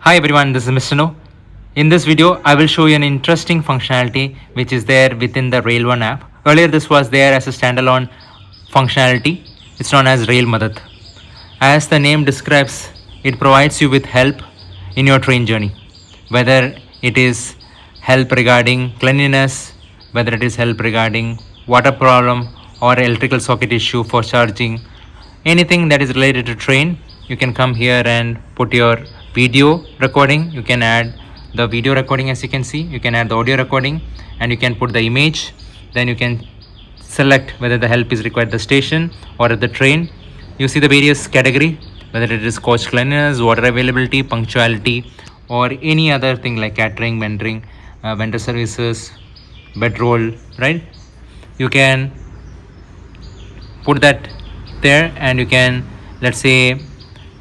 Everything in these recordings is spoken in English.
Hi everyone, this is Mr. No. In this video, I will show you an interesting functionality which is there within the Rail One app. Earlier this was there as a standalone functionality. It's known as Rail Madad. As the name describes, it provides you with help in your train journey. Whether it is help regarding cleanliness, whether it is help regarding water problem or electrical socket issue for charging, anything that is related to train, you can come here and put your video recording. You can add the video recording, as you can see. You can add the audio recording and you can put the image. Then you can select whether the help is required at the station or at the train. You see the various category, whether it is coach cleanliness, water availability, punctuality, or any other thing like catering, mentoring, vendor services, bedroll, right? You can put that there and you can, let's say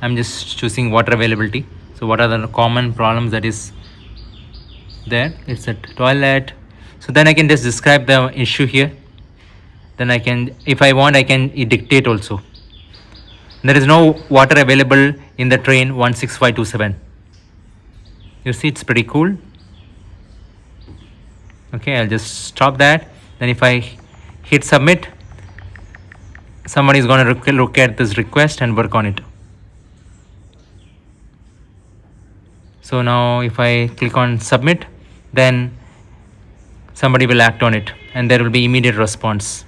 I'm just choosing water availability. So what are the common problems that is there? It's a toilet. So then I can just describe the issue here. Then I can, if I want, I can dictate also. There is no water available in the train 16527. You see, it's pretty cool. Okay, I'll just stop that. Then if I hit submit, somebody is going to look at this request and work on it. So now if I click on submit, then somebody will act on it and there will be immediate response.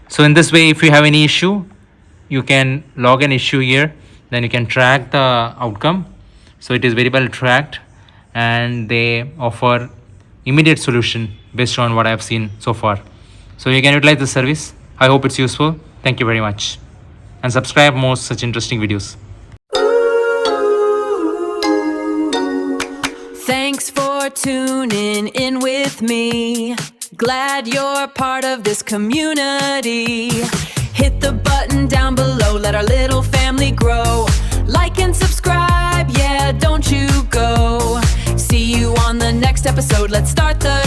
So in this way, if you have any issue, you can log an issue here, then you can track the outcome. So it is very well tracked and they offer immediate solution based on what I have seen so far. So you can utilize the service. I hope it's useful. Thank you very much. And subscribe more such interesting videos. Thanks for tuning in with me. Glad you're part of this community. Hit the button down below, let our little family grow. Like and subscribe, yeah, don't you go. See you on the next episode, let's start the